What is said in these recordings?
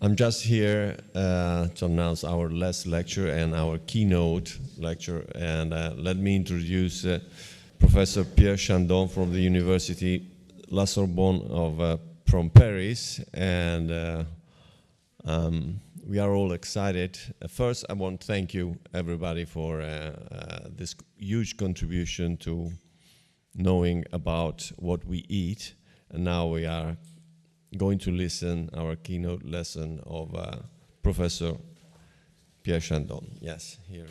I'm just here to announce our last lecture and our keynote lecture. And let me introduce Professor Pierre Chandon from the University La Sorbonne from Paris. And we are all excited. First, I want to thank you, everybody, for this huge contribution to knowing about what we eat. And now we are going to listen our keynote lesson of Professor Pierre Chandon. Yes, here.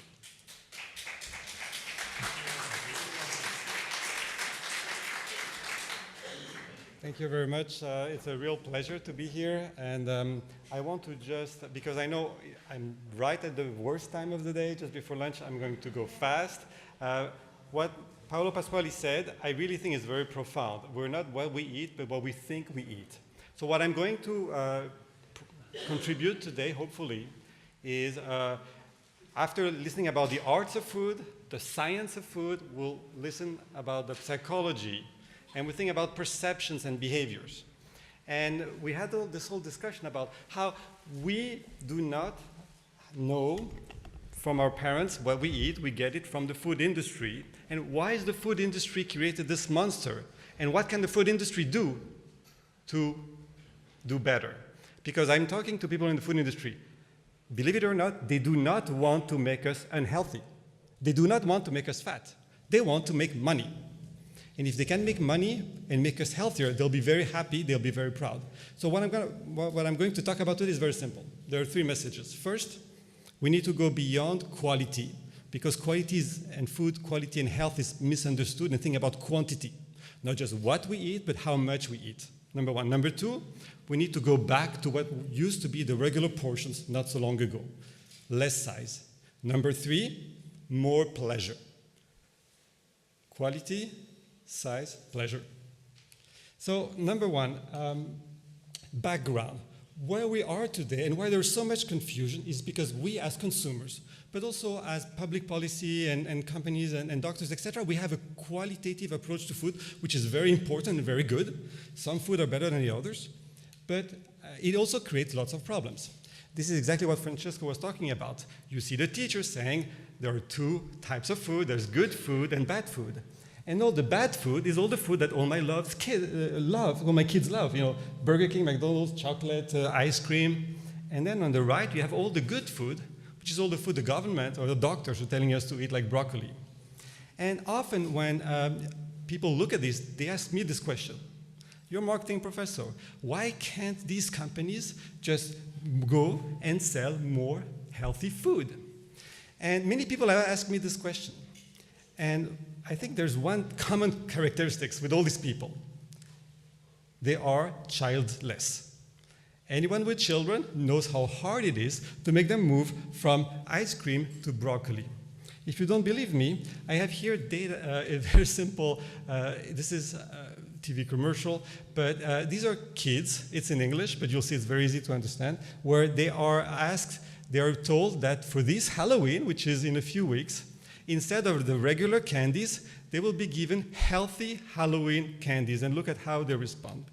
Thank you very much. It's a real pleasure to be here. And I want to just, because I know I'm right at the worst time of the day, just before lunch, I'm going to go fast. What Paolo Pasquali said, I really think is very profound. We're not what we eat, but what we think we eat. So what I'm going to contribute today, hopefully, is after listening about the arts of food, the science of food, we'll listen about the psychology, and we think about perceptions and behaviors. And we had this whole discussion about how we do not know from our parents what we eat. We get it from the food industry. And why is the food industry created this monster? And what can the food industry do to do better? Because I'm talking to people in the food industry. Believe it or not, they do not want to make us unhealthy. They do not want to make us fat. They want to make money. And if they can make money and make us healthier, they'll be very happy, they'll be very proud. So what I'm going to talk about today is very simple. There are three messages. First, we need to go beyond quality, because quality and food quality and health is misunderstood, and think about quantity. Not just what we eat, but how much we eat. Number one. Number two, we need to go back to what used to be the regular portions not so long ago. Less size. Number three, more pleasure. Quality, size, pleasure. So number one, background. Where we are today and why there's so much confusion is because we as consumers, but also as public policy and companies and doctors, etc., we have a qualitative approach to food, which is very important and very good. Some food are better than the others, but it also creates lots of problems. This is exactly what Francesco was talking about. You see the teacher saying there are two types of food. There's good food and bad food. And all the bad food is all the food that all my kids love. You know, Burger King, McDonald's, chocolate, ice cream. And then on the right, you have all the good food, which is all the food the government or the doctors are telling us to eat, like broccoli. And often when people look at this, they ask me this question. You're a marketing professor. Why can't these companies just go and sell more healthy food? And many people have asked me this question. And I think there's one common characteristic with all these people. They are childless. Anyone with children knows how hard it is to make them move from ice cream to broccoli. If you don't believe me, I have here data, very simple. This is a TV commercial, but these are kids. It's in English, but you'll see it's very easy to understand, where they are asked, they are told that for this Halloween, which is in a few weeks, instead of the regular candies, they will be given healthy Halloween candies. And look at how they respond.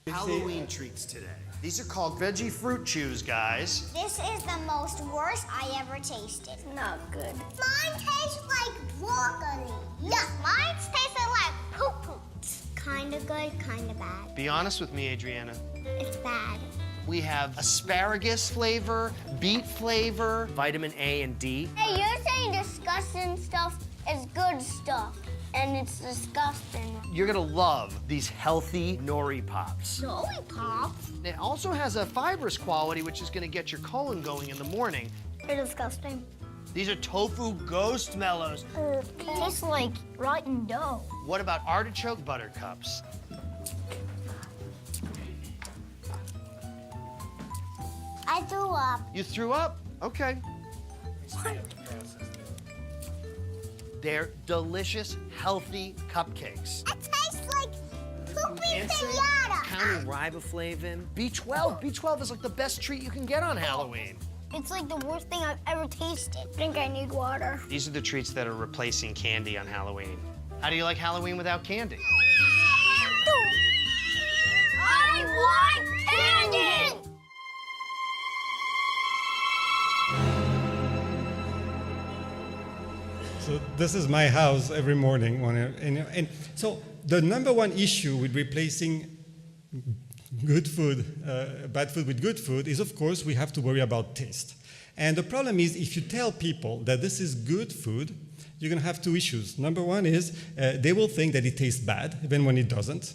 Halloween treats today. These are called veggie fruit chews, guys. This is the most worst I ever tasted. Not good. Mine tastes like broccoli. Yeah, mine tastes like poo-poo. It's kind of good, kind of bad. Be honest with me, Adriana. It's bad. We have asparagus flavor, beet flavor, vitamin A and D. Hey, you're saying disgusting stuff is good stuff, and it's disgusting. You're gonna love these healthy nori pops. Nori pops? It also has a fibrous quality, which is gonna get your colon going in the morning. They're disgusting. These are tofu ghost mellows. Tastes like rotten dough. What about artichoke buttercups? I threw up. You threw up? Okay. They're delicious, healthy cupcakes. It tastes like poopy pinata. Counting riboflavin. B12. B12 is like the best treat you can get on Halloween. It's like the worst thing I've ever tasted. I think I need water. These are the treats that are replacing candy on Halloween. How do you like Halloween without candy? I want candy! this is my house every morning. And so the number one issue with replacing good food, bad food with good food is, of course, we have to worry about taste. And the problem is, if you tell people that this is good food, you're going to have two issues. Number one is they will think that it tastes bad, even when it doesn't.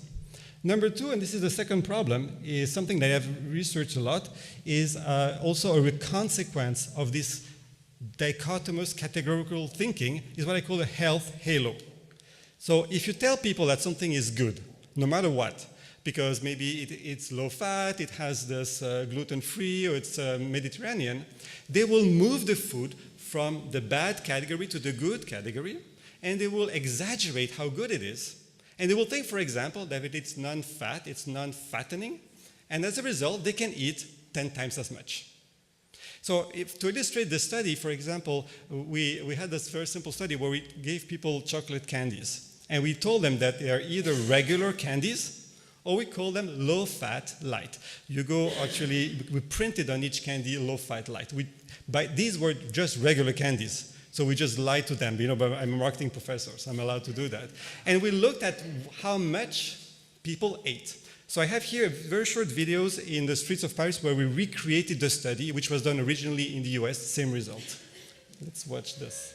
Number two, and this is the second problem, is something that I have researched a lot, is also a consequence of this dichotomous categorical thinking, is what I call a health halo. So if you tell people that something is good, no matter what, because maybe it's low fat, it has this gluten-free, or it's Mediterranean, they will move the food from the bad category to the good category, and they will exaggerate how good it is. And they will think, for example, that if it's non-fat, it's non-fattening, and as a result, they can eat 10 times as much. So to illustrate the study, for example, we had this very simple study where we gave people chocolate candies, and we told them that they are either regular candies, or we call them low-fat light. You go, actually, we printed on each candy low-fat light. These were just regular candies, so we just lied to them. You know, but I'm a marketing professor, so I'm allowed to do that. And we looked at how much people ate. So I have here very short videos in the streets of Paris where we recreated the study, which was done originally in the US, same result. Let's watch this.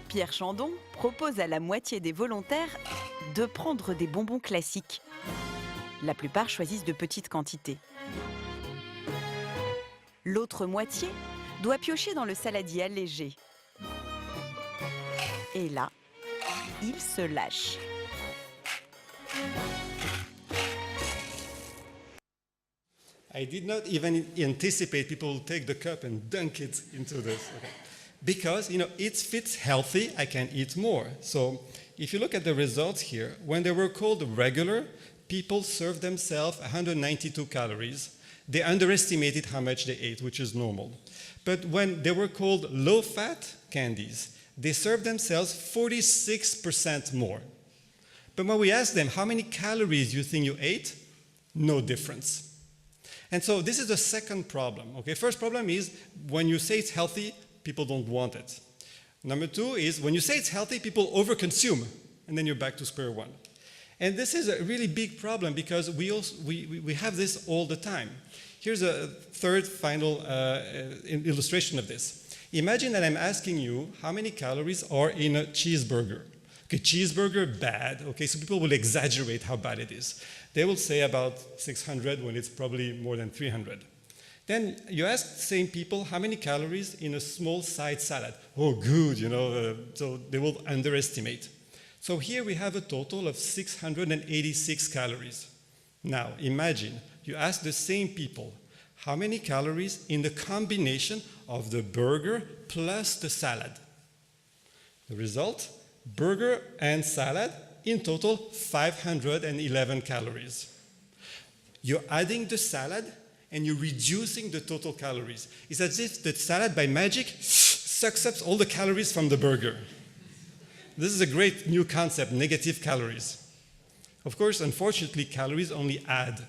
Pierre Chandon propose à la moitié des volontaires de prendre des bonbons classiques. La plupart choisissent de petites quantités. L'autre moitié doit piocher dans le saladier allégé. Et là, il se lâche. I did not even anticipate people will take the cup and dunk it into this. Okay. Because, you know, if it's healthy, I can eat more. So if you look at the results here, when they were called regular, people served themselves 192 calories. They underestimated how much they ate, which is normal. But when they were called low-fat candies, they served themselves 46% more. But when we asked them, how many calories you think you ate? No difference. And so this is the second problem. Okay, first problem is when you say it's healthy, people don't want it. Number two is when you say it's healthy, people overconsume, and then you're back to square one. And this is a really big problem because we have this all the time. Here's a third final illustration of this. Imagine that I'm asking you how many calories are in a cheeseburger. Okay, cheeseburger, bad. Okay, so people will exaggerate how bad it is. They will say about 600 when it's probably more than 300. Then you ask the same people how many calories in a small side salad. Oh, good, you know, so they will underestimate. So here we have a total of 686 calories. Now, imagine you ask the same people how many calories in the combination of the burger plus the salad. The result, burger and salad, in total 511 calories. You're adding the salad and you're reducing the total calories. It's as if the salad, by magic, sucks up all the calories from the burger. This is a great new concept, negative calories. Of course, unfortunately, calories only add.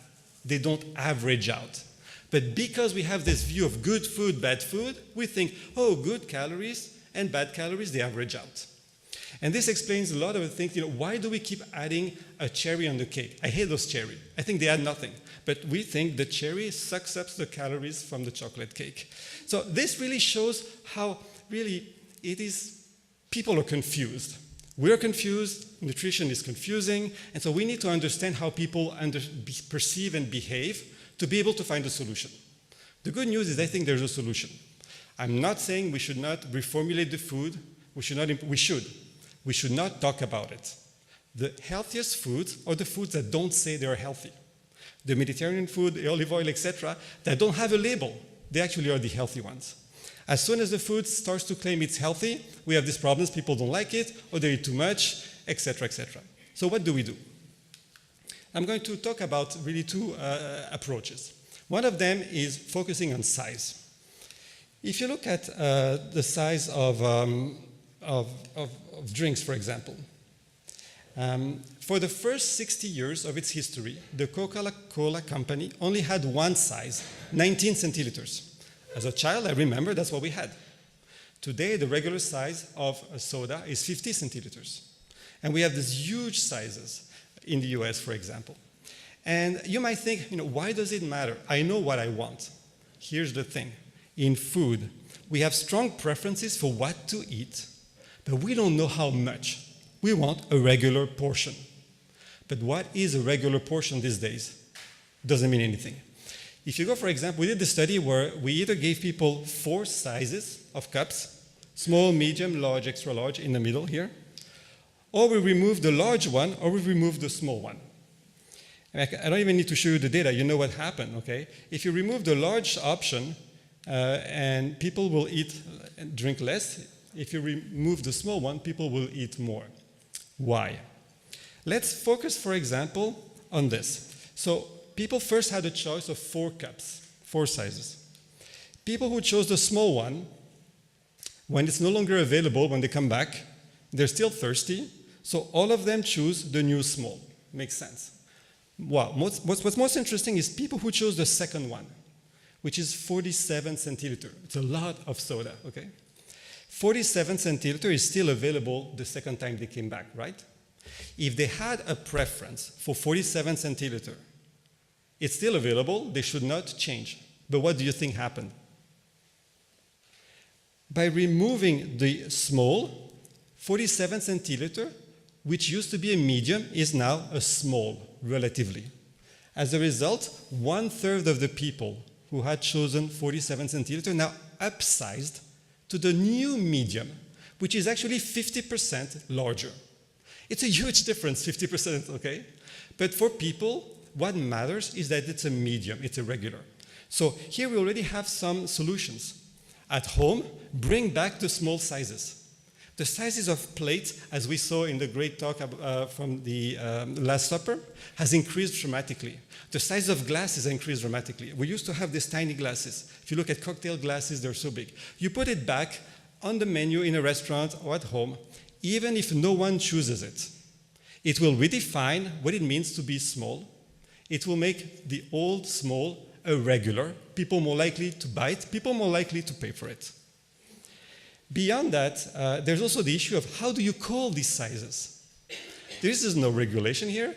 They don't average out. But because we have this view of good food, bad food, we think, oh, good calories and bad calories, they average out. And this explains a lot of the things, you know, why do we keep adding a cherry on the cake? I hate those cherry. I think they add nothing. But we think the cherry sucks up the calories from the chocolate cake. So this really shows how really it is, people are confused. We're confused, nutrition is confusing, and so we need to understand how people perceive and behave to be able to find a solution. The good news is I think there's a solution. I'm not saying we should not reformulate the food. We should not talk about it. The healthiest foods are the foods that don't say they're healthy. The Mediterranean food, the olive oil, etc., that don't have a label, they actually are the healthy ones. As soon as the food starts to claim it's healthy, we have these problems, people don't like it, or they eat too much, etc., etc. So what do we do? I'm going to talk about really two approaches. One of them is focusing on size. If you look at the size of drinks, for example, for the first 60 years of its history, the Coca-Cola company only had one size, 19 centiliters. As a child, I remember that's what we had. Today, the regular size of a soda is 50 centiliters. And we have these huge sizes in the US, for example. And you might think, why does it matter? I know what I want. Here's the thing. In food, we have strong preferences for what to eat, but we don't know how much. We want a regular portion. But what is a regular portion these days? Doesn't mean anything. If you go, for example, we did the study where we either gave people 4 sizes of cups, small, medium, large, extra large in the middle here, or we removed the large one, or we removed the small one. And I don't even need to show you the data. You know what happened, okay? If you remove the large option, and people will eat and drink less. If you remove the small one, people will eat more. Why? Let's focus, for example, on this. So people first had a choice of 4 cups, 4 sizes. People who chose the small one, when it's no longer available, when they come back, they're still thirsty, so all of them choose the new small. Makes sense. Wow. What's most interesting is people who chose the second one, which is 47 centiliter. It's a lot of soda, okay? 47 centiliter is still available the second time they came back, right? If they had a preference for 47 centiliter, it's still available, they should not change. But what do you think happened? By removing the small, 47 centiliter, which used to be a medium, is now a small, relatively. As a result, 1/3 of the people who had chosen 47 centiliter now upsized to the new medium, which is actually 50% larger. It's a huge difference, 50%, okay? But for people, what matters is that it's a medium, it's a regular. So here we already have some solutions. At home, bring back the small sizes. The sizes of plates, as we saw in the great talk from the Last Supper, has increased dramatically. The size of glasses increased dramatically. We used to have these tiny glasses. If you look at cocktail glasses, they're so big. You put it back on the menu in a restaurant or at home, even if no one chooses it. It will redefine what it means to be small. It will make the old small a regular, people more likely to buy it, people more likely to pay for it. Beyond that, there's also the issue of how do you call these sizes? There is no regulation here.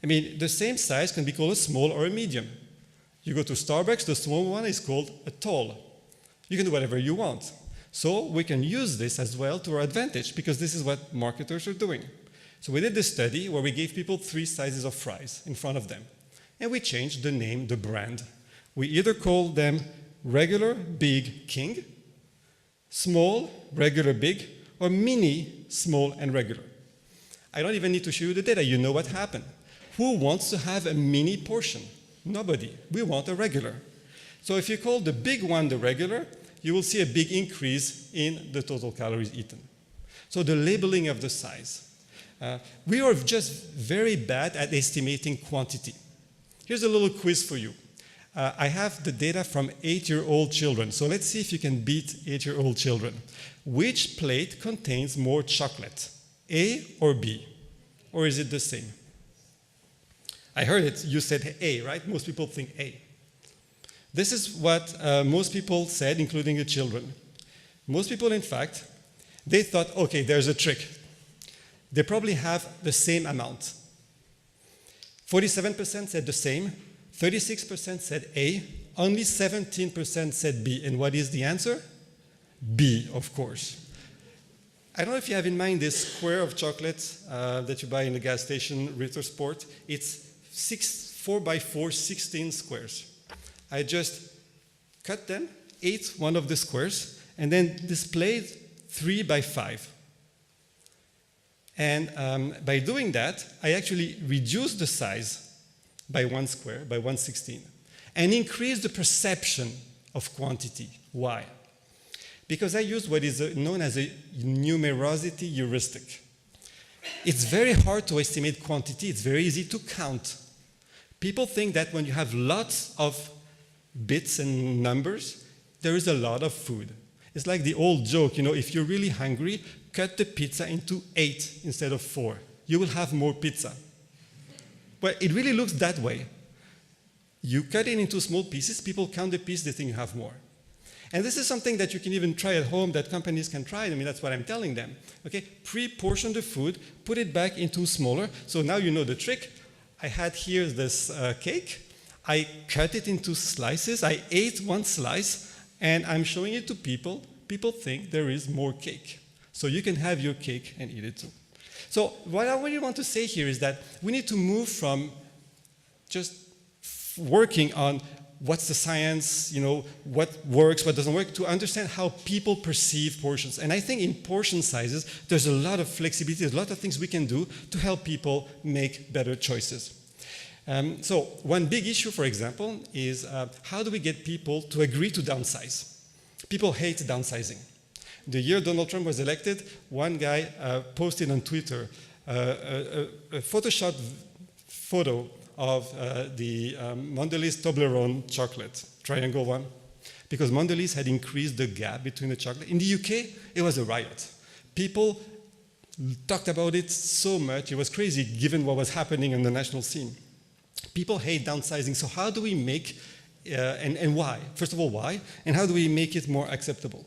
I mean, the same size can be called a small or a medium. You go to Starbucks, the small one is called a tall. You can do whatever you want. So we can use this as well to our advantage because this is what marketers are doing. So we did this study where we gave people 3 sizes of fries in front of them. And we changed the name, the brand. We either called them regular, big, king, small, regular, big, or mini, small, and regular. I don't even need to show you the data. You know what happened. Who wants to have a mini portion? Nobody. We want a regular. So if you call the big one the regular, you will see a big increase in the total calories eaten. So the labeling of the size. We are just very bad at estimating quantity. Here's a little quiz for you. I have the data from 8-year-old children. So let's see if you can beat 8-year-old children. Which plate contains more chocolate? A or B? Or is it the same? I heard it. You said A, right? Most people think A. This is what most people said, including the children. Most people, in fact, they thought, okay, there's a trick. They probably have the same amount. 47% said the same. 36% said A, only 17% said B. And what is the answer? B, of course. I don't know if you have in mind this square of chocolate that you buy in the gas station, Ritter Sport. It's 4 by 4, 16 squares. I just cut them, ate one of the squares, and then displayed 3 by 5. And by doing that, I actually reduced the size by 1 square, by 1/16, and increase the perception of quantity. Why? Because I used what is known as a numerosity heuristic. It's very hard to estimate quantity. It's very easy to count. People think that when you have lots of bits and numbers, there is a lot of food. It's like the old joke, if you're really hungry, cut the pizza into 8 instead of 4. You will have more pizza. But it really looks that way. You cut it into small pieces, people count the piece, they think you have more. And this is something that you can even try at home, that companies can try. I mean, that's what I'm telling them. Okay, pre-portion the food, put it back into smaller. So now you know the trick. I had here this cake. I cut it into slices. I ate one slice, and I'm showing it to people. People think there is more cake. So you can have your cake and eat it too. So what I really want to say here is that we need to move from just working on what's the science, what works, what doesn't work, to understand how people perceive portions. And I think in portion sizes, there's a lot of flexibility, there's a lot of things we can do to help people make better choices. So one big issue, for example, is how do we get people to agree to downsize? People hate downsizing. The year Donald Trump was elected, one guy posted on Twitter a Photoshopped photo of the Mondelez Toblerone chocolate, triangle one, because Mondelez had increased the gap between the chocolate. In the UK, it was a riot. People talked about it so much, it was crazy given what was happening on the national scene. People hate downsizing, so how do we make, and why? First of all, why? And how do we make it more acceptable?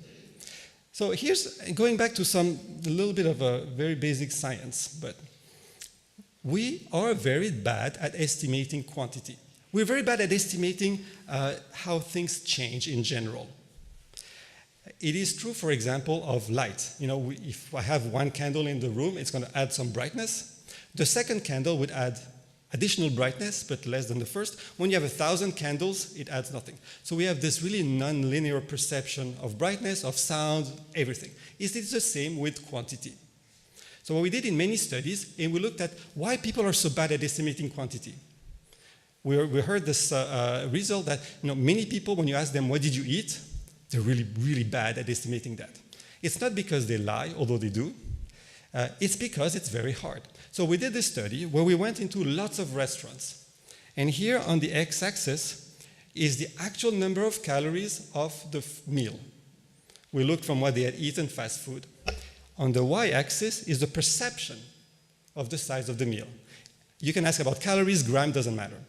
So here's, going back to a little bit of a very basic science, but we are very bad at estimating quantity. We're very bad at estimating how things change in general. It is true, for example, of light. If I have one candle in the room, it's going to add some brightness. The second candle would add additional brightness, but less than the first. When you have 1,000 candles, it adds nothing. So we have this really non-linear perception of brightness, of sound, everything. Is it the same with quantity? So what we did in many studies, and we looked at why people are so bad at estimating quantity. We heard this result that many people, when you ask them, what did you eat? They're really, really bad at estimating that. It's not because they lie, although they do. It's because it's very hard. So we did this study where we went into lots of restaurants. And here on the x-axis is the actual number of calories of the meal. We looked from what they had eaten, fast food. On the y-axis is the perception of the size of the meal. You can ask about calories, gram, doesn't matter.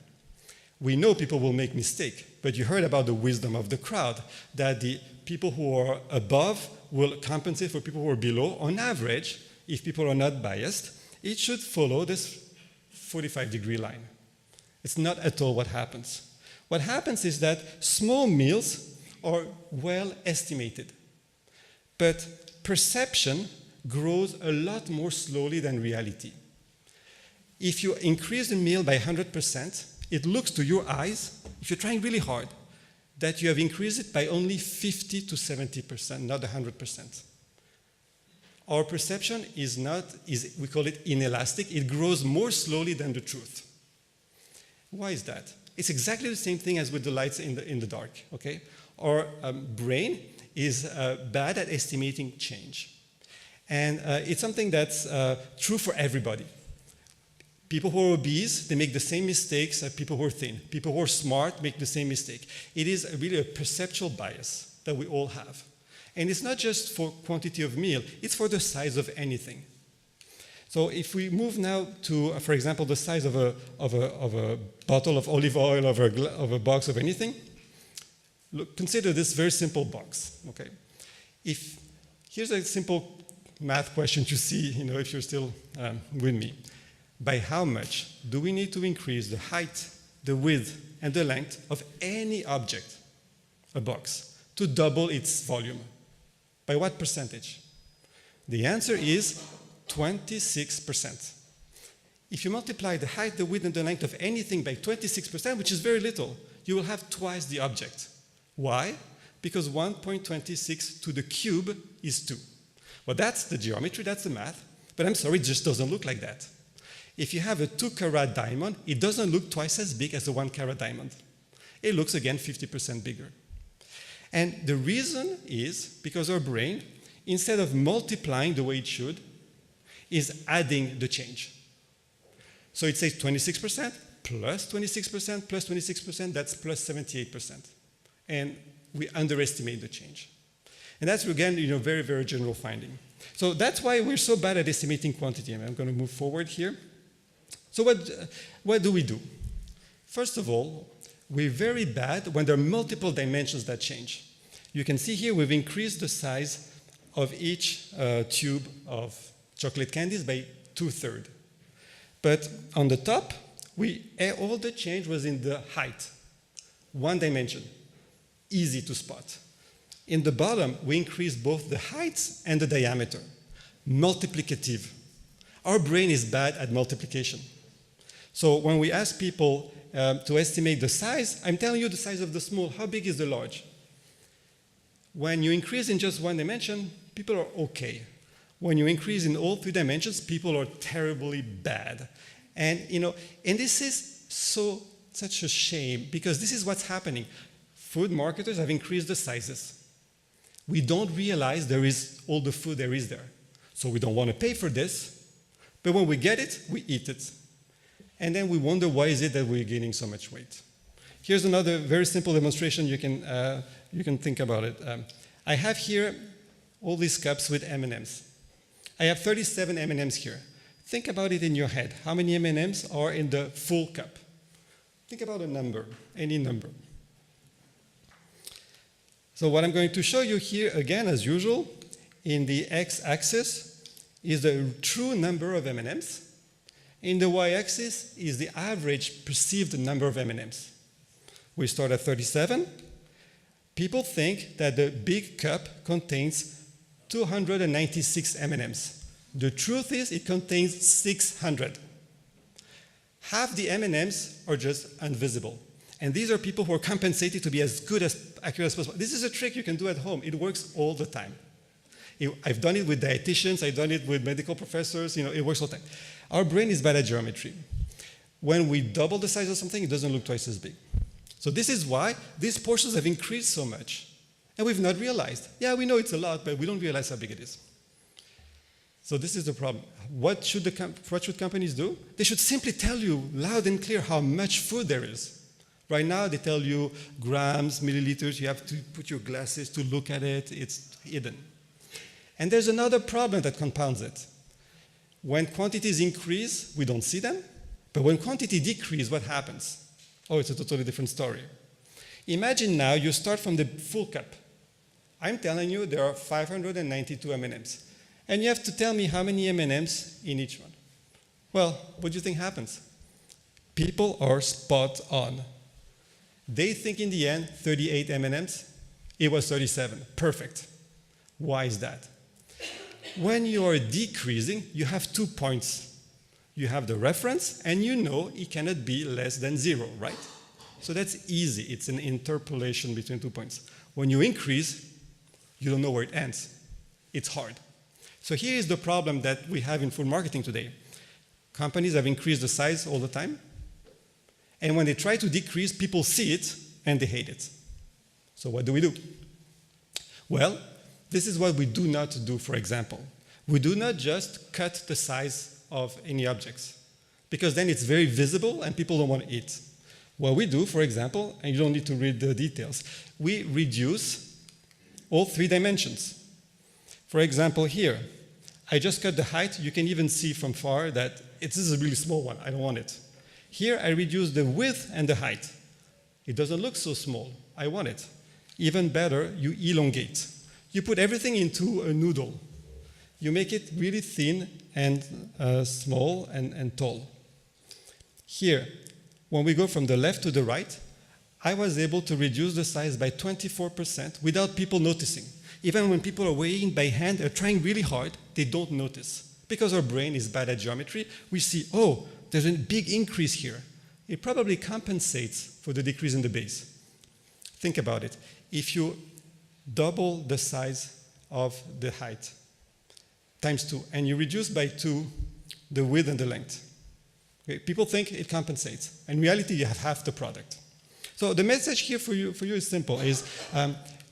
We know people will make mistakes, but you heard about the wisdom of the crowd, that the people who are above will compensate for people who are below. On average, if people are not biased, it should follow this 45-degree line. It's not at all what happens. What happens is that small meals are well estimated, but perception grows a lot more slowly than reality. If you increase the meal by 100%, it looks to your eyes, if you're trying really hard, that you have increased it by only 50 to 70%, not 100%. Our perception we call it inelastic. It grows more slowly than the truth. Why is that? It's exactly the same thing as with the lights in the dark, okay? Our brain is bad at estimating change. And it's something that's true for everybody. People who are obese, they make the same mistakes as people who are thin. People who are smart make the same mistake. It is really a perceptual bias that we all have. And it's not just for quantity of meal, it's for the size of anything. So if we move now to, for example, the size of a bottle of olive oil, of a box of anything, look, consider this very simple box, okay? Here's a simple math question to see, if you're still with me. By how much do we need to increase the height, the width, and the length of any object, a box, to double its volume? By what percentage? The answer is 26%. If you multiply the height, the width, and the length of anything by 26%, which is very little, you will have twice the object. Why? Because 1.26 to the cube is 2. Well, that's the geometry, that's the math, but I'm sorry, it just doesn't look like that. If you have a 2-carat diamond, it doesn't look twice as big as a 1-carat diamond. It looks, again, 50% bigger. And the reason is because our brain, instead of multiplying the way it should, is adding the change. So it says 26% plus 26% plus 26%, that's plus 78%. And we underestimate the change. And that's, again, very, very general finding. So that's why we're so bad at estimating quantity. I'm going to move forward here. So what do we do? First of all, we're very bad when there are multiple dimensions that change. You can see here we've increased the size of each tube of chocolate candies by 2/3. But on the top, all the change was in the height, one dimension, easy to spot. In the bottom, we increased both the heights and the diameter, multiplicative. Our brain is bad at multiplication. So when we ask people to estimate the size, I'm telling you the size of the small, how big is the large? When you increase in just one dimension, people are okay. When you increase in all 3 dimensions, people are terribly bad. And this is such a shame, because this is what's happening. Food marketers have increased the sizes. We don't realize there is all the food there is there. So we don't want to pay for this, but when we get it, we eat it. And then we wonder, why is it that we're gaining so much weight? Here's another very simple demonstration. You can think about it. I have here all these cups with M&Ms. I have 37 M&Ms here. Think about it in your head. How many M&Ms are in the full cup? Think about a number, any number. So what I'm going to show you here, again, as usual, in the x-axis is the true number of M&Ms. In the y-axis is the average perceived number of M&Ms. We start at 37. People think that the big cup contains 296 M&Ms. The truth is it contains 600. Half the M&Ms are just invisible. And these are people who are compensated to be as good as accurate as possible. This is a trick you can do at home. It works all the time. I've done it with dietitians. I've done it with medical professors. It works all the time. Our brain is bad at geometry. When we double the size of something, it doesn't look twice as big. So this is why these portions have increased so much. And we've not realized. Yeah, we know it's a lot, but we don't realize how big it is. So this is the problem. What should companies do? They should simply tell you loud and clear how much food there is. Right now, they tell you grams, milliliters. You have to put your glasses to look at it. It's hidden. And there's another problem that compounds it. When quantities increase, we don't see them. But when quantity decreases, what happens? Oh, it's a totally different story. Imagine now you start from the full cup. I'm telling you there are 592 M&Ms. And you have to tell me how many M&Ms in each one. Well, what do you think happens? People are spot on. They think in the end, 38 M&Ms. It was 37. Perfect. Why is that? When you are decreasing, you have 2 points. You have the reference, and you know it cannot be less than 0, right? So that's easy. It's an interpolation between 2 points. When you increase, you don't know where it ends. It's hard. So here is the problem that we have in food marketing today. Companies have increased the size all the time. And when they try to decrease, people see it and they hate it. So what do? Well, this is what we do not do, for example. We do not just cut the size of any objects, because then it's very visible and people don't want to eat. What we do, for example, and you don't need to read the details, we reduce all 3 dimensions. For example, here, I just cut the height. You can even see from far that this is a really small one. I don't want it. Here, I reduce the width and the height. It doesn't look so small. I want it. Even better, you elongate. You put everything into a noodle. You make it really thin and small and tall. Here, when we go from the left to the right, I was able to reduce the size by 24% without people noticing. Even when people are weighing by hand, they're trying really hard, they don't notice. Because our brain is bad at geometry, we see, oh, there's a big increase here. It probably compensates for the decrease in the base. Think about it. If you double the size of the height, times 2, and you reduce by 2 the width and the length, okay, people think it compensates. In reality, you have half the product. So the message here for you is simple, is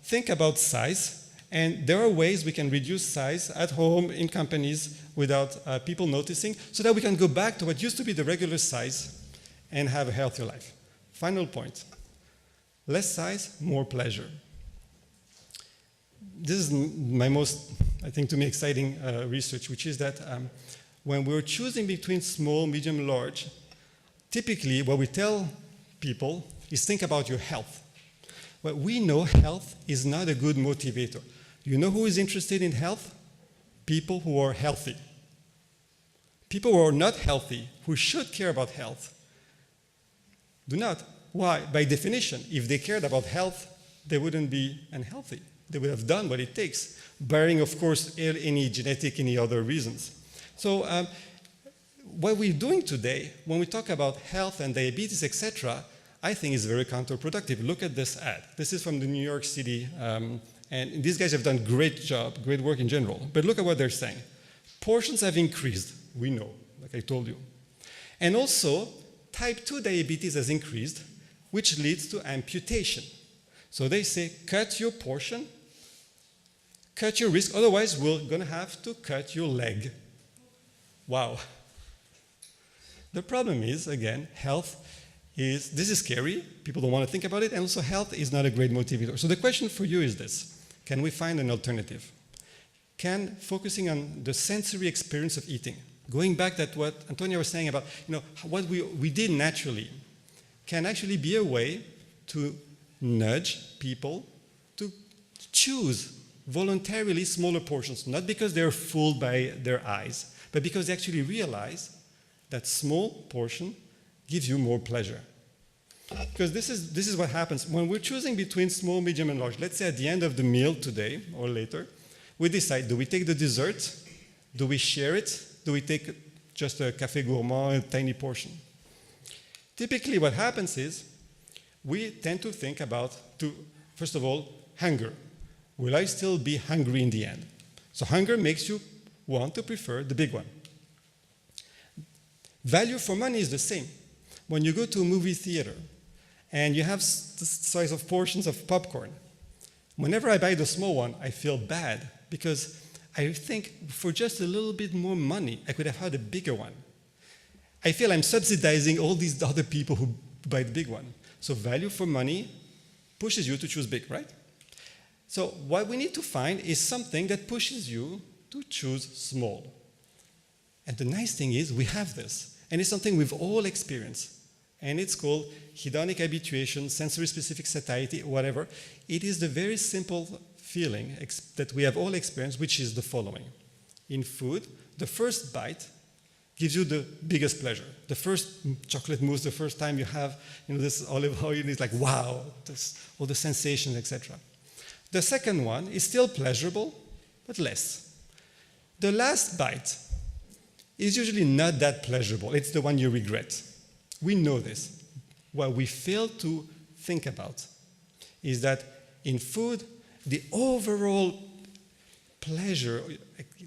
think about size. And there are ways we can reduce size at home, in companies, without people noticing, so that we can go back to what used to be the regular size and have a healthier life. Final point. Less size, more pleasure. This is my most, I think, to me, exciting research, which is that when we're choosing between small, medium, large, typically what we tell people is think about your health. But we know health is not a good motivator. You know who is interested in health? People who are healthy. People who are not healthy, who should care about health, do not. Why? By definition, if they cared about health, they wouldn't be unhealthy. They would have done what it takes, barring, of course, any genetic, any other reasons. So what we're doing today, when we talk about health and diabetes, etc., I think is very counterproductive. Look at this ad. This is from the New York City, and these guys have done great job, great work in general. But look at what they're saying. Portions have increased, we know, like I told you. And also, type 2 diabetes has increased, which leads to amputation. So they say, cut your portion, cut your risk, otherwise we're going to have to cut your leg. Wow. The problem is, again, this is scary, people don't want to think about it, and also health is not a great motivator. So the question for you is this: can we find an alternative? Can focusing on the sensory experience of eating, going back to what Antonia was saying about what we did naturally, can actually be a way to nudge people to choose voluntarily smaller portions, not because they're fooled by their eyes, but because they actually realize that small portion gives you more pleasure. Because this is what happens when we're choosing between small, medium, and large. Let's say at the end of the meal today or later, we decide, do we take the dessert? Do we share it? Do we take just a café gourmand, a tiny portion? Typically what happens is we tend to think about, first of all, hunger. Will I still be hungry in the end? So hunger makes you want to prefer the big one. Value for money is the same. When you go to a movie theater and you have the size of portions of popcorn, whenever I buy the small one, I feel bad because I think for just a little bit more money, I could have had a bigger one. I feel I'm subsidizing all these other people who buy the big one. So value for money pushes you to choose big, right? So what we need to find is something that pushes you to choose small. And the nice thing is we have this. And it's something we've all experienced. And it's called hedonic habituation, sensory-specific satiety, whatever. It is the very simple feeling that we have all experienced, which is the following. In food, the first bite gives you the biggest pleasure. The first chocolate mousse, the first time you have this olive oil, it's like, wow, all the sensations, etc. The second one is still pleasurable, but less. The last bite is usually not that pleasurable. It's the one you regret. We know this. What we fail to think about is that in food, the overall pleasure,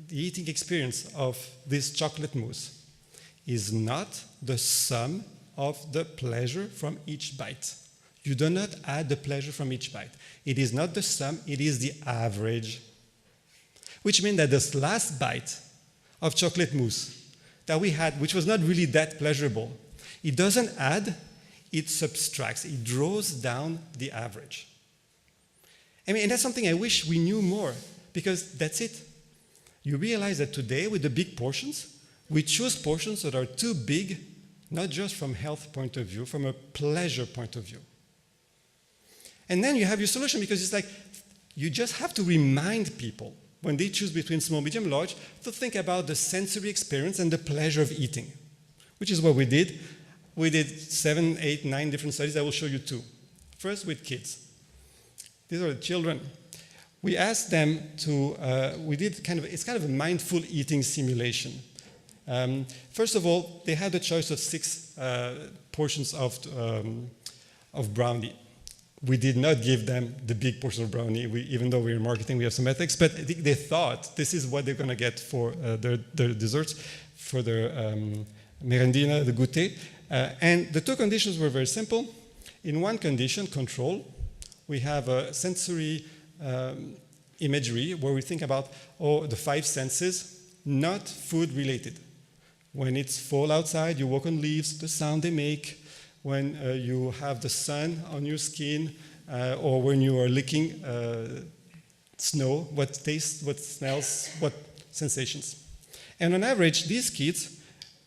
the eating experience of this chocolate mousse is not the sum of the pleasure from each bite. You do not add the pleasure from each bite. It is not the sum, it is the average. Which means that this last bite of chocolate mousse that we had, which was not really that pleasurable, it doesn't add, it subtracts, it draws down the average. I mean, and that's something I wish we knew more, because that's it. You realize that today, with the big portions, we choose portions that are too big, not just from health point of view, from a pleasure point of view. And then you have your solution, because it's like, you just have to remind people, when they choose between small, medium, large, to think about the sensory experience and the pleasure of eating, which is what we did. We did 7, 8, 9 different studies. I will show you 2. First, with kids. These are the children. We asked them to, it's kind of a mindful eating simulation. First of all, they had the choice of 6 portions of brownie. We did not give them the big portion of brownie, even though we're in marketing, we have some ethics, but I think they thought this is what they're going to get for their desserts, for their merendina, the goûter. And the 2 conditions were very simple. In one condition, control, we have a sensory imagery where we think about the 5 senses, not food related. When it's fall outside, you walk on leaves, the sound they make. When you have the sun on your skin, or when you are licking snow, what tastes, what smells, what sensations. And on average, these kids,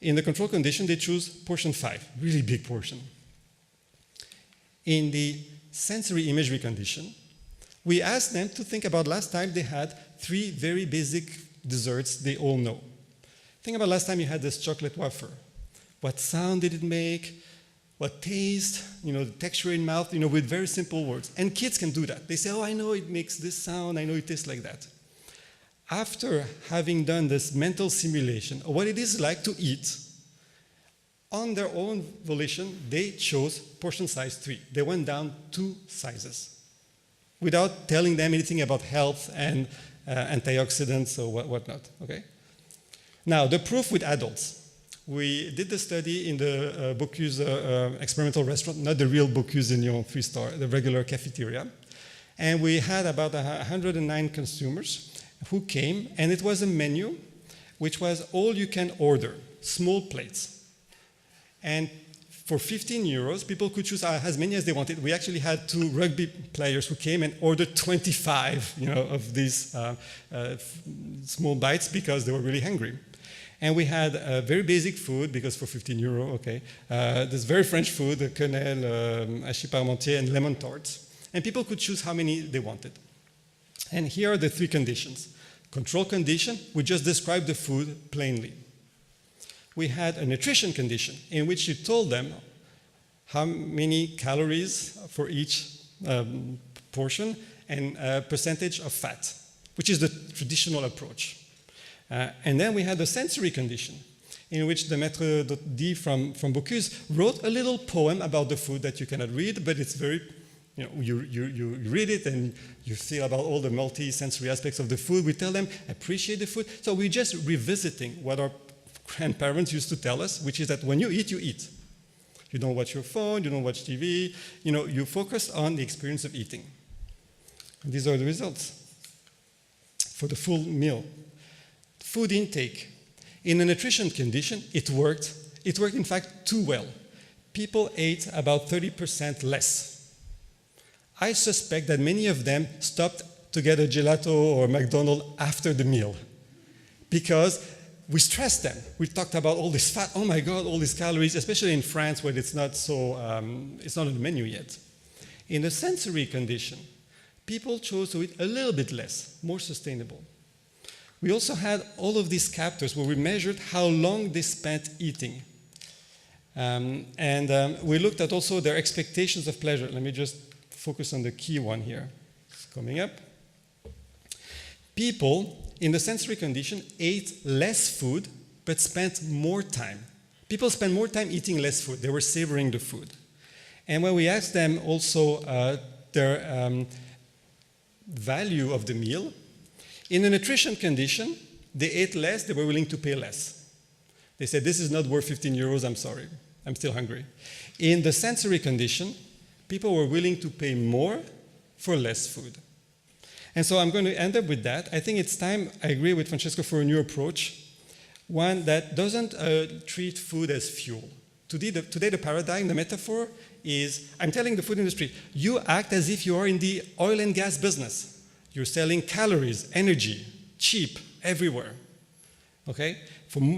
in the control condition, they choose portion 5, really big portion. In the sensory imagery condition, we asked them to think about last time they had 3 very basic desserts they all know. Think about last time you had this chocolate wafer. What sound did it make? What taste? The texture in mouth, with very simple words. And kids can do that. They say, oh, I know it makes this sound, I know it tastes like that. After having done this mental simulation of what it is like to eat, on their own volition, they chose portion size 3. They went down 2 sizes without telling them anything about health and antioxidants or whatnot, okay? Now, the proof with adults. We did the study in the Bocuse experimental restaurant, not the real Bocuse in Lyon 3-star, the regular cafeteria. And we had about 109 consumers who came, and it was a menu which was all you can order, small plates. And for 15 euros, people could choose as many as they wanted. We actually had 2 rugby players who came and ordered 25 of these small bites because they were really hungry. And we had very basic food, because for 15 euro, okay, this very French food, the quenelle, hachis parmentier, and lemon tarts. And people could choose how many they wanted. And here are the 3 conditions. Control condition, we just described the food plainly. We had a nutrition condition in which you told them how many calories for each portion and percentage of fat, which is the traditional approach. And then we had a sensory condition in which the maître d' from Bocuse wrote a little poem about the food that you cannot read, but it's very, you read it and you feel about all the multi-sensory aspects of the food. We tell them, appreciate the food. So we're just revisiting what our grandparents used to tell us, which is that when you eat, you eat. You don't watch your phone, you don't watch TV, you focus on the experience of eating. And these are the results for the full meal. Food intake. In a nutrition condition, it worked. It worked, in fact, too well. People ate about 30% less. I suspect that many of them stopped to get a gelato or McDonald's after the meal because we stressed them. We talked about all this fat, oh my God, all these calories, especially in France where it's not so, it's not on the menu yet. In a sensory condition, people chose to eat a little bit less, more sustainable. We also had all of these captors where we measured how long they spent eating. We looked at also their expectations of pleasure. Let me just focus on the key one here. It's coming up. People in the sensory condition ate less food but spent more time. People spent more time eating less food. They were savoring the food. And when we asked them also their value of the meal, in a nutrition condition, they ate less, they were willing to pay less. They said, this is not worth 15 euros, I'm sorry, I'm still hungry. In the sensory condition, people were willing to pay more for less food. And so I'm going to end up with that. I think it's time, I agree with Francesco, for a new approach, one that doesn't treat food as fuel. Today the paradigm, the metaphor is, I'm telling the food industry, you act as if you are in the oil and gas business. You're selling calories, energy, cheap, everywhere. Okay?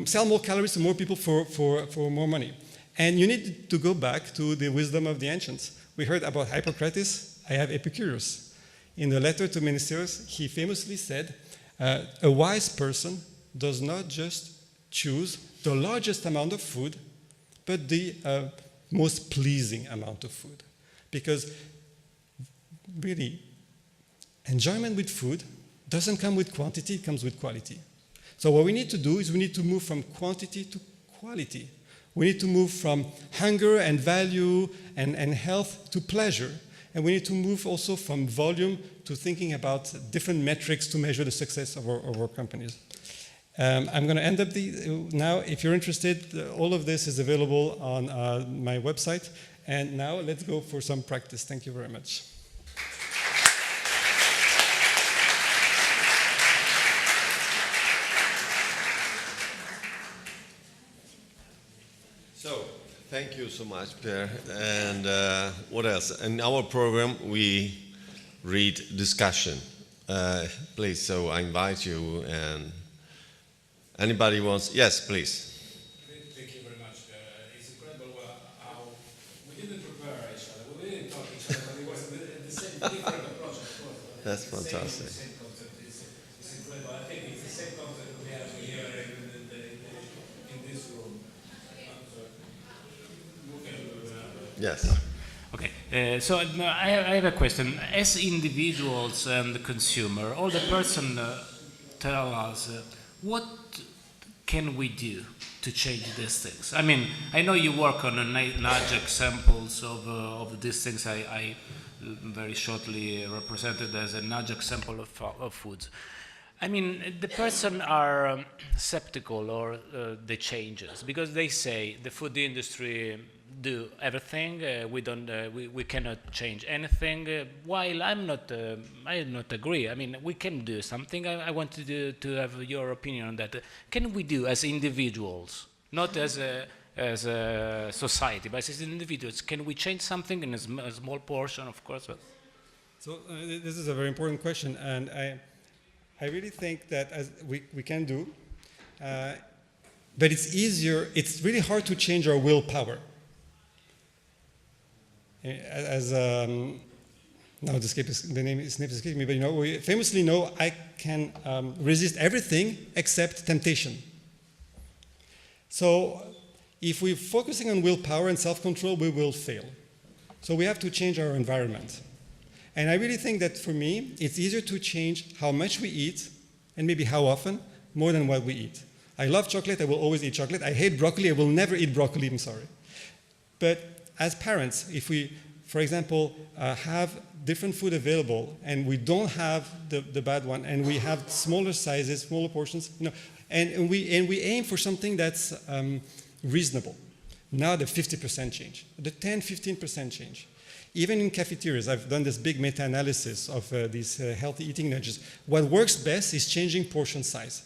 Sell more calories to more people for more money. And you need to go back to the wisdom of the ancients. We heard about Hippocrates, I have Epicurus. In the letter to Ministers, he famously said, a wise person does not just choose the largest amount of food, but the most pleasing amount of food. Because really, enjoyment with food doesn't come with quantity, it comes with quality. So what we need to do is we need to move from quantity to quality. We need to move from hunger and value and health to pleasure. And we need to move also from volume to thinking about different metrics to measure the success of our companies. I'm going to end up now. If you're interested, all of this is available on my website. And now let's go for some practice. Thank you very much. So, thank you so much, Pierre. And what else? In our program, we read discussion. Please, so I invite you, and anybody wants, yes, please. Thank you very much. It's incredible how we didn't prepare each other. We didn't talk each other, but it was That's fantastic. It's incredible. I think it's the same concept we have here in this room. Yes. Okay, so I have a question. As individuals and consumer, all the person tell us what can we do to change these things? I mean, I know you work on a large examples of these things. I very shortly represented as a large example of foods. I mean, the person are skeptical or the changes because they say the food industry do everything. We cannot change anything. While I not agree. I mean, we can do something. I want to have your opinion on that. Can we do as individuals, not as a society, but as individuals? Can we change something in a small portion, of course? But So this is a very important question, and I really think that as we can do, but it's easier. It's really hard to change our willpower. As now the name is escaping me, but we famously know I can resist everything except temptation. So if we're focusing on willpower and self-control, we will fail. So we have to change our environment. And I really think that for me, it's easier to change how much we eat and maybe how often, more than what we eat. I love chocolate, I will always eat chocolate. I hate broccoli, I will never eat broccoli, I'm sorry. But as parents, if we, for example, have different food available and we don't have the bad one and we have smaller sizes, smaller portions, and we aim for something that's reasonable. Now the 50% change, the 10-15% change. Even in cafeterias, I've done this big meta-analysis of these healthy eating nudges. What works best is changing portion size.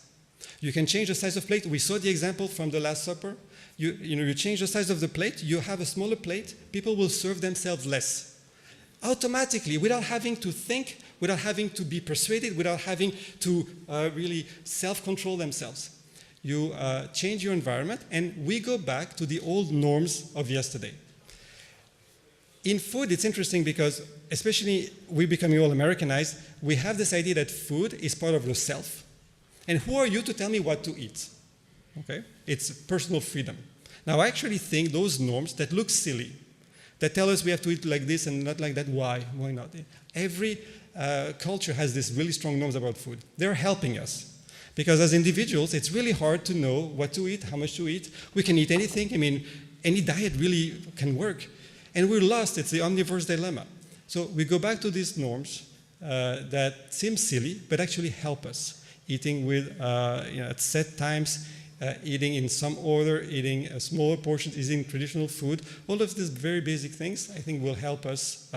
You can change the size of plate. We saw the example from the Last Supper. You change the size of the plate, you have a smaller plate, people will serve themselves less. Automatically, without having to think, without having to be persuaded, without having to really self-control themselves. You change your environment, and we go back to the old norms of yesterday. In food, it's interesting because, especially we're becoming all Americanized, we have this idea that food is part of the self. And who are you to tell me what to eat? Okay? It's personal freedom. Now, I actually think those norms that look silly, that tell us we have to eat like this and not like that, why? Why not? Every culture has these really strong norms about food. They're helping us. Because as individuals, it's really hard to know what to eat, how much to eat. We can eat anything. I mean, any diet really can work. And we're lost. It's the omnivore's dilemma. So we go back to these norms that seem silly, but actually help us. Eating with at set times, eating in some order, eating smaller portions, eating traditional food. All of these very basic things, I think, will help us.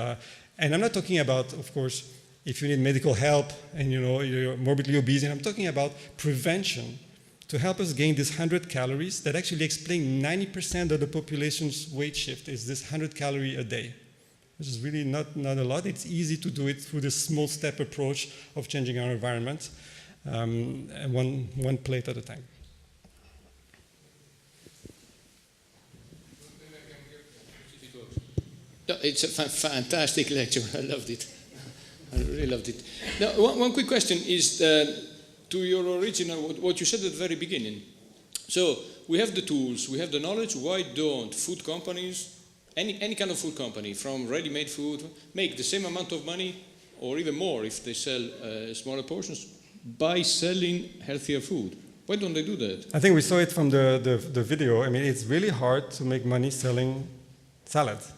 And I'm not talking about, of course, if you need medical help and you're morbidly obese. And I'm talking about prevention to help us gain this 100 calories that actually explain 90% of the population's weight shift is this 100 calories a day. Which is really not a lot. It's easy to do it through this small step approach of changing our environment, and one plate at a time. No, it's a fantastic lecture. I loved it. I really loved it. Now, one quick question is to your original, what you said at the very beginning. So we have the tools, we have the knowledge. Why don't food companies, any kind of food company, from ready-made food, make the same amount of money or even more if they sell smaller portions by selling healthier food? Why don't they do that? I think we saw it from the video. I mean, it's really hard to make money selling salads.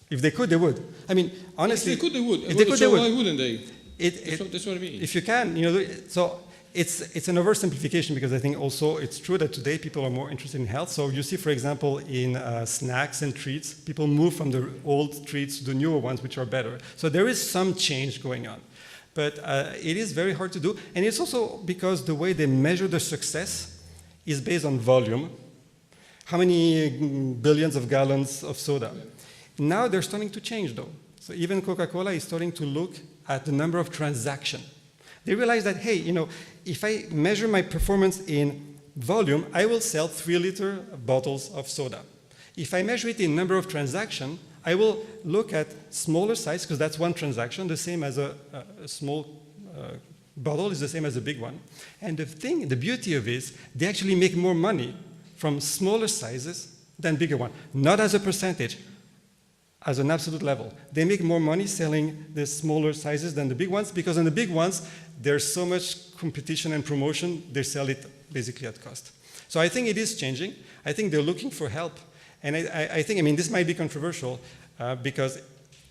If they could, they would. I mean, honestly, if they could, they would. If they could, so they would. Why wouldn't they? That's what I mean. If you can, so it's an oversimplification because I think also it's true that today people are more interested in health. So you see, for example, in snacks and treats, people move from the old treats to the newer ones, which are better. So there is some change going on. But it is very hard to do. And it's also because the way they measure the success is based on volume. How many billions of gallons of soda? Now they're starting to change, though. So even Coca-Cola is starting to look at the number of transactions. They realize that, hey, if I measure my performance in volume, I will sell 3-liter bottles of soda. If I measure it in number of transactions, I will look at smaller size, because that's one transaction, the same as a small bottle is the same as a big one. And the beauty of it is they actually make more money from smaller sizes than bigger one. Not as a percentage, as an absolute level. They make more money selling the smaller sizes than the big ones, because on the big ones, there's so much competition and promotion, they sell it basically at cost. So I think it is changing. I think they're looking for help. And I think, I mean, this might be controversial because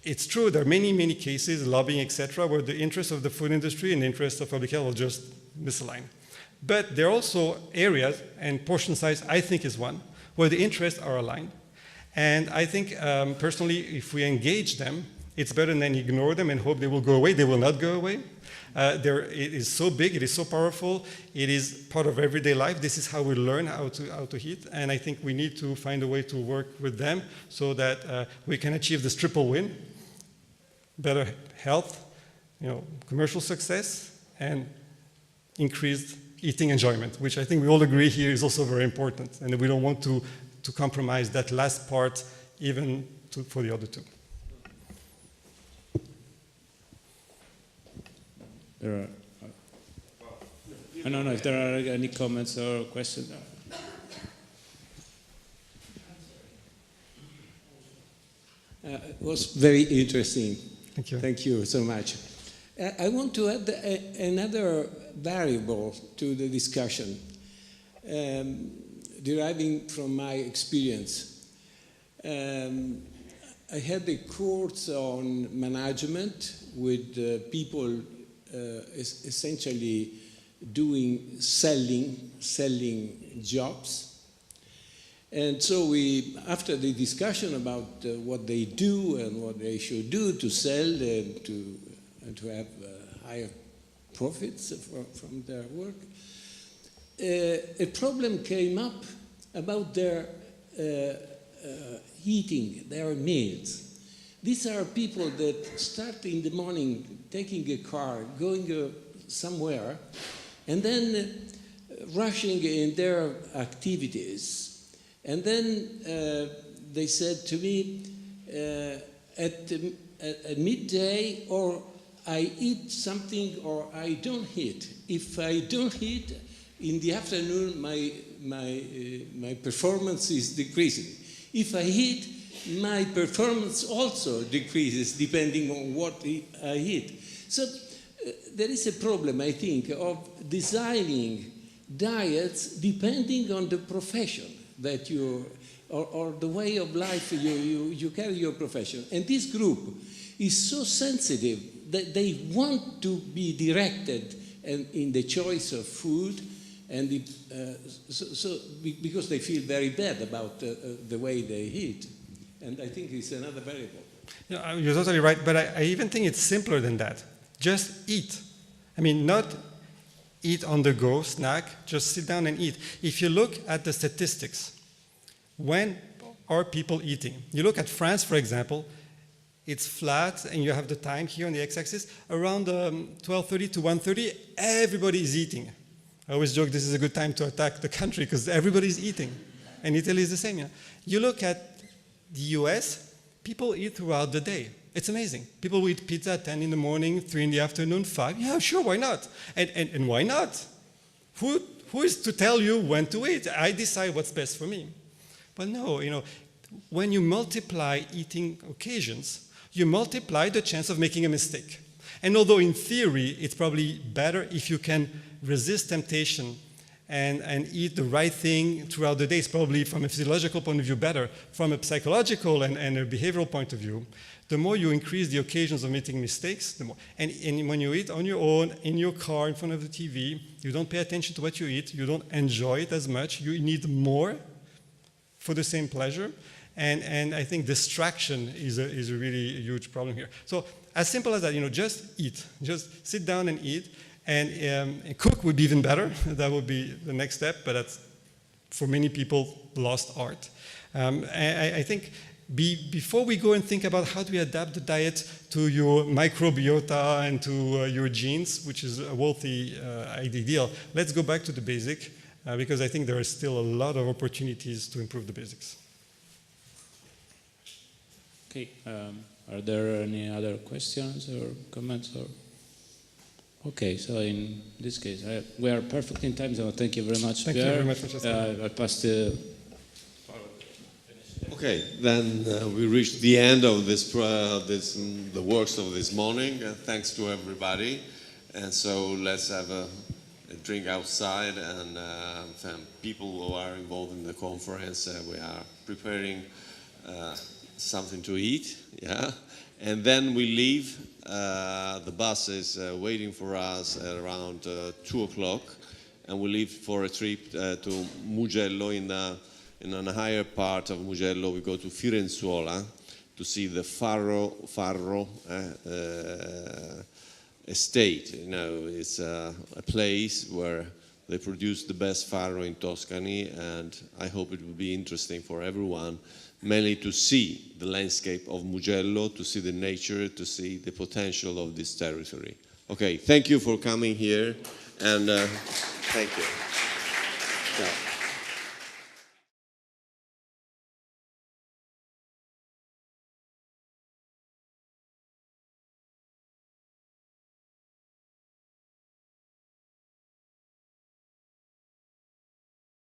it's true, there are many, many cases, lobbying, etc., where the interests of the food industry and the interests of public health will just misalign. But there are also areas, and portion size, I think, is one, where the interests are aligned. And I think, personally, if we engage them, it's better than ignore them and hope they will go away. They will not go away. It is so big, it is so powerful, it is part of everyday life. This is how we learn how to eat, and I think we need to find a way to work with them so that we can achieve this triple win: better health, commercial success, and increased eating enjoyment, which I think we all agree here is also very important, and we don't want to compromise that last part even for the other two. There are, I don't know if there are any comments or questions. It was very interesting. Thank you. Thank you so much. I want to add another variable to the discussion, deriving from my experience. I had a course on management with people essentially doing selling jobs. And so after the discussion about what they do and what they should do to sell and to have higher profits from their work, a problem came up about their eating, their meals. These are people that start in the morning taking a car, going somewhere, and then rushing in their activities. And then they said to me, at midday, or I eat something or I don't eat. If I don't eat, in the afternoon my performance is decreasing. If I eat, my performance also decreases depending on what I eat. So there is a problem, I think, of designing diets depending on the profession that or the way of life you carry your profession. And this group is so sensitive that they want to be directed in the choice of food, and because they feel very bad about the way they eat. And I think it's another variable. Yeah, you're totally right, but I even think it's simpler than that. Just eat. I mean, not eat on the go, snack, just sit down and eat. If you look at the statistics, when are people eating? You look at France, for example, it's flat, and you have the time here on the x-axis. Around 12:30 to 1:30, everybody is eating. I always joke this is a good time to attack the country because everybody's eating. And Italy is the same. You look at the US, people eat throughout the day. It's amazing. People will eat pizza at 10 in the morning, 3 in the afternoon, 5. Yeah, sure, why not? And why not? Who is to tell you when to eat? I decide what's best for me. But no, when you multiply eating occasions, you multiply the chance of making a mistake. And although in theory, it's probably better if you can resist temptation and eat the right thing throughout the day, it's probably from a physiological point of view better. From a psychological and a behavioral point of view, the more you increase the occasions of making mistakes, the more. And when you eat on your own, in your car, in front of the TV, you don't pay attention to what you eat, you don't enjoy it as much, you need more for the same pleasure. And I think distraction is a really huge problem here. So as simple as that, just eat. Just sit down and eat. And cook would be even better. That would be the next step, but that's, for many people, lost art. I think before we go and think about how do we adapt the diet to your microbiota and to your genes, which is a wealthy ideal, let's go back to the basic, because I think there are still a lot of opportunities to improve the basics. Okay. Are there any other questions or comments? Or okay, so in this case, we are perfect in time, so thank you very much, Thank you Pierre. very much, Francesco. I'll pass the... Okay, then we reached the end of the works of this morning. Thanks to everybody. And so let's have a drink outside, and people who are involved in the conference, we are preparing something to eat, yeah. And then we leave. The bus is waiting for us at around 2 o'clock, and we leave for a trip to Mugello. In a higher part of Mugello, we go to Firenzuola to see the Farro estate. You know, it's a place where they produce the best farro in Tuscany, and I hope it will be interesting for everyone, mainly to see the landscape of Mugello, to see the nature, to see the potential of this territory. Okay, thank you for coming here, and thank you. Ciao.